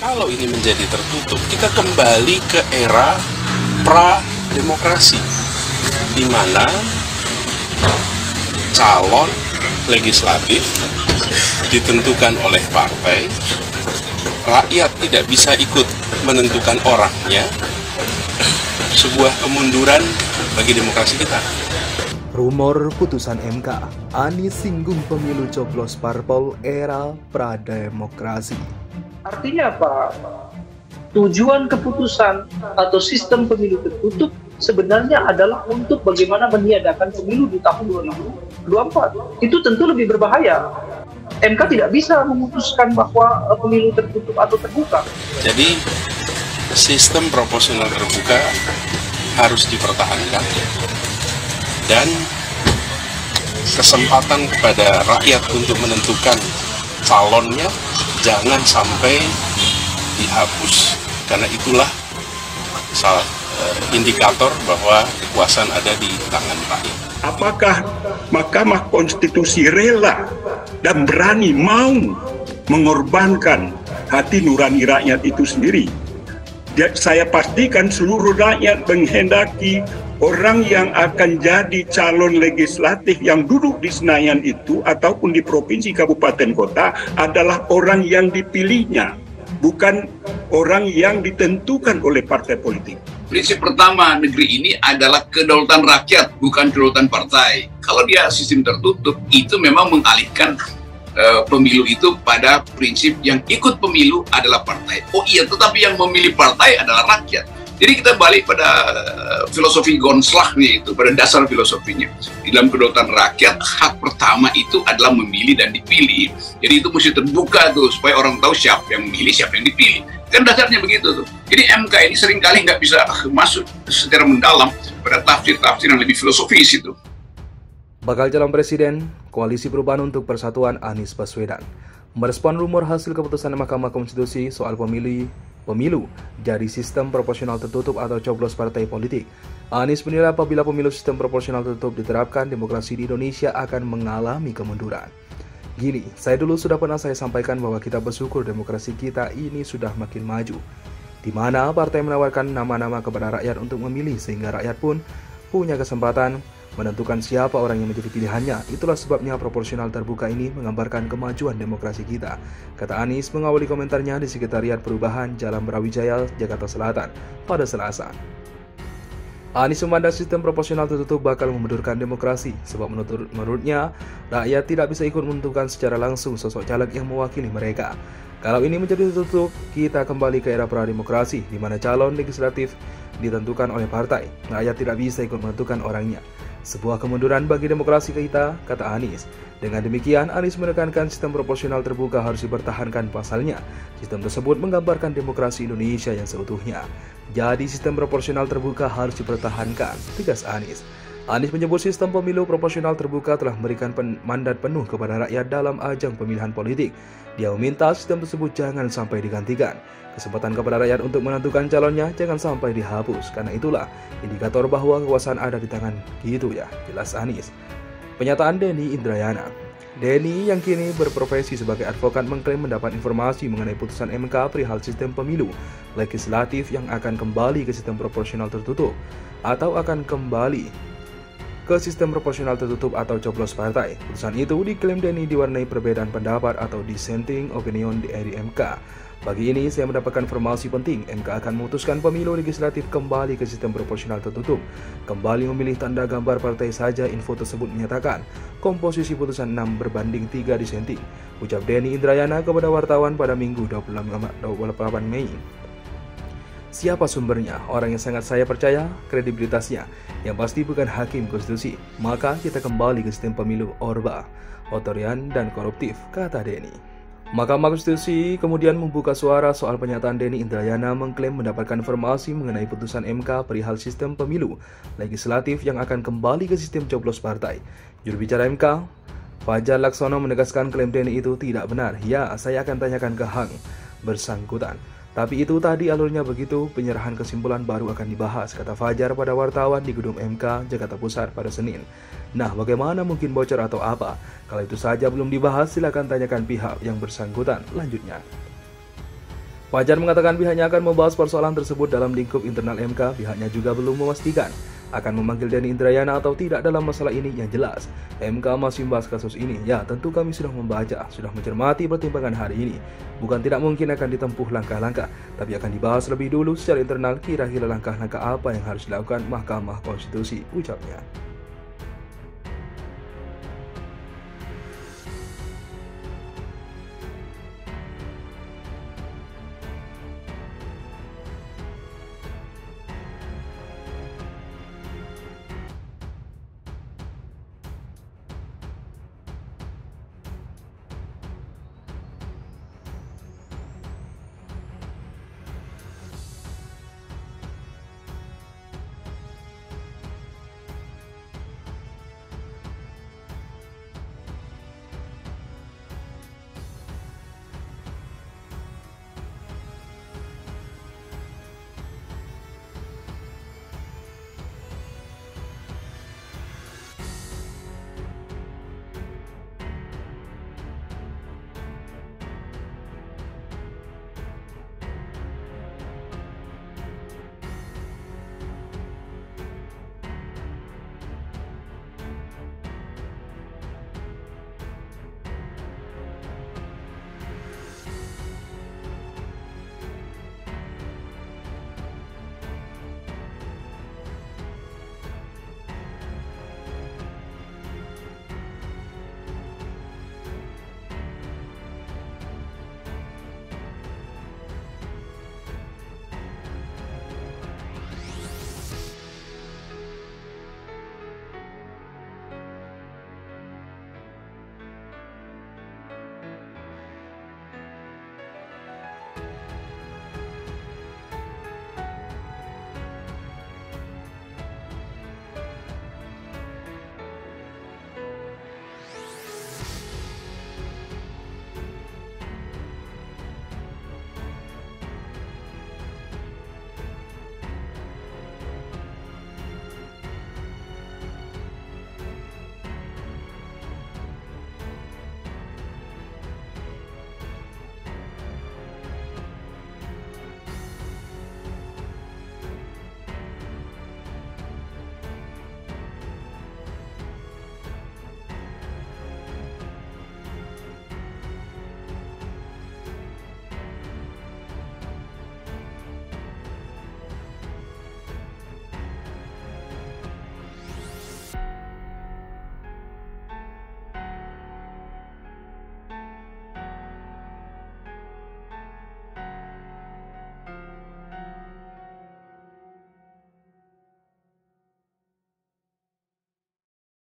kalau ini menjadi tertutup, kita kembali ke era pra-demokrasi, di mana calon legislatif ditentukan oleh partai, rakyat tidak bisa ikut menentukan orangnya, sebuah kemunduran bagi demokrasi kita. Rumor putusan MK, Anies singgung pemilu coblos parpol era pra-demokrasi. Artinya apa? Tujuan keputusan atau sistem pemilu tertutup sebenarnya adalah untuk bagaimana meniadakan pemilu di tahun 2024. Itu tentu lebih berbahaya. MK tidak bisa memutuskan bahwa pemilu tertutup atau terbuka. Jadi sistem proporsional terbuka harus dipertahankan dan kesempatan kepada rakyat untuk menentukan calonnya jangan sampai dihapus, karena itulah salah indikator bahwa kekuasaan ada di tangan rakyat. Apakah Mahkamah Konstitusi rela dan berani mau mengorbankan hati nurani rakyat itu sendiri? Saya pastikan seluruh rakyat menghendaki orang yang akan jadi calon legislatif yang duduk di Senayan itu ataupun di provinsi, kabupaten, kota adalah orang yang dipilihnya, bukan orang yang ditentukan oleh partai politik. Prinsip pertama negeri ini adalah kedaulatan rakyat, bukan kedaulatan partai. Kalau dia sistem tertutup, itu memang mengalihkan pemilu itu pada prinsip yang ikut pemilu adalah partai. Oh iya, tetapi yang memilih partai adalah rakyat. Jadi kita balik pada filosofi Gonslach-nya itu, pada dasar filosofinya. Di dalam kedaulatan rakyat, hak pertama itu adalah memilih dan dipilih. Jadi itu mesti terbuka tuh, supaya orang tahu siapa yang memilih, siapa yang dipilih. Kan dasarnya begitu tuh. Jadi MK ini seringkali nggak bisa masuk secara mendalam pada tafsir-tafsir yang lebih filosofis itu. Bakal calon presiden, Koalisi Perubahan untuk Persatuan Anies Baswedan merespon rumor hasil keputusan Mahkamah Konstitusi soal pemilu jadi sistem proporsional tertutup atau coblos partai politik. Anies menilai apabila pemilu sistem proporsional tertutup diterapkan, demokrasi di Indonesia akan mengalami kemunduran. Gini, saya dulu sudah pernah saya sampaikan bahwa kita bersyukur demokrasi kita ini sudah makin maju, di mana partai menawarkan nama-nama kepada rakyat untuk memilih sehingga rakyat pun punya kesempatan menentukan siapa orang yang menjadi pilihannya. Itulah sebabnya proporsional terbuka ini menggambarkan kemajuan demokrasi kita, kata Anies mengawali komentarnya di Sekretariat Perubahan Jalan Brawijaya, Jakarta Selatan pada Selasa. Anies memandang sistem proporsional tertutup bakal memundurkan demokrasi, sebab menurutnya rakyat tidak bisa ikut menentukan secara langsung sosok caleg yang mewakili mereka. Kalau ini menjadi tertutup, kita kembali ke era pra-demokrasi, di mana calon legislatif ditentukan oleh partai. Rakyat tidak bisa ikut menentukan orangnya. Sebuah kemunduran bagi demokrasi kita, kata Anies. Dengan demikian, Anies menekankan sistem proporsional terbuka harus dipertahankan pasalnya. Sistem tersebut menggambarkan demokrasi Indonesia yang seutuhnya. Jadi sistem proporsional terbuka harus dipertahankan, tegas Anies. Anies menyebut sistem pemilu proporsional terbuka telah memberikan mandat penuh kepada rakyat dalam ajang pemilihan politik. Dia meminta sistem tersebut jangan sampai digantikan. Kesempatan kepada rakyat untuk menentukan calonnya jangan sampai dihapus. Karena itulah indikator bahwa kekuasaan ada di tangan gitu ya, jelas Anies. Pernyataan Denny Indrayana. Denny yang kini berprofesi sebagai advokat mengklaim mendapat informasi mengenai putusan MK perihal sistem pemilu legislatif yang akan kembali ke sistem proporsional tertutup atau akan kembali ke sistem proporsional tertutup atau coblos partai. Putusan itu diklaim Denny diwarnai perbedaan pendapat atau dissenting opinion dari MK. Bagi ini, saya mendapatkan informasi penting. MK akan memutuskan pemilu legislatif kembali ke sistem proporsional tertutup. Kembali memilih tanda gambar partai saja, info tersebut menyatakan. Komposisi putusan 6 berbanding 3 dissenting, ucap Denny Indrayana kepada wartawan pada Minggu 28 Mei. Siapa sumbernya? Orang yang sangat saya percaya, kredibilitasnya, yang pasti bukan hakim konstitusi. Maka kita kembali ke sistem pemilu Orba, otorian dan koruptif, kata Denny. Mahkamah Konstitusi kemudian membuka suara soal pernyataan Denny Indrayana mengklaim mendapatkan informasi mengenai putusan MK perihal sistem pemilu legislatif yang akan kembali ke sistem coblos partai. Juru bicara MK, Fajar Laksono menegaskan klaim Denny itu tidak benar. Ya, saya akan tanyakan ke Hang bersangkutan. Tapi itu tadi alurnya begitu, penyerahan kesimpulan baru akan dibahas, kata Fajar pada wartawan di Gedung MK, Jakarta Pusat pada Senin. Nah, bagaimana mungkin bocor atau apa? Kalau itu saja belum dibahas, silakan tanyakan pihak yang bersangkutan, lanjutnya. Fajar mengatakan pihaknya akan membahas persoalan tersebut dalam lingkup internal MK. Pihaknya juga belum memastikan akan memanggil Denny Indrayana atau tidak dalam masalah ini. Yang jelas, MK masih membahas kasus ini. Ya, tentu kami sudah membaca, sudah mencermati pertimbangan hari ini. Bukan tidak mungkin akan ditempuh langkah-langkah, tapi akan dibahas lebih dulu secara internal kira-kira langkah-langkah apa yang harus dilakukan Mahkamah Konstitusi, ucapnya.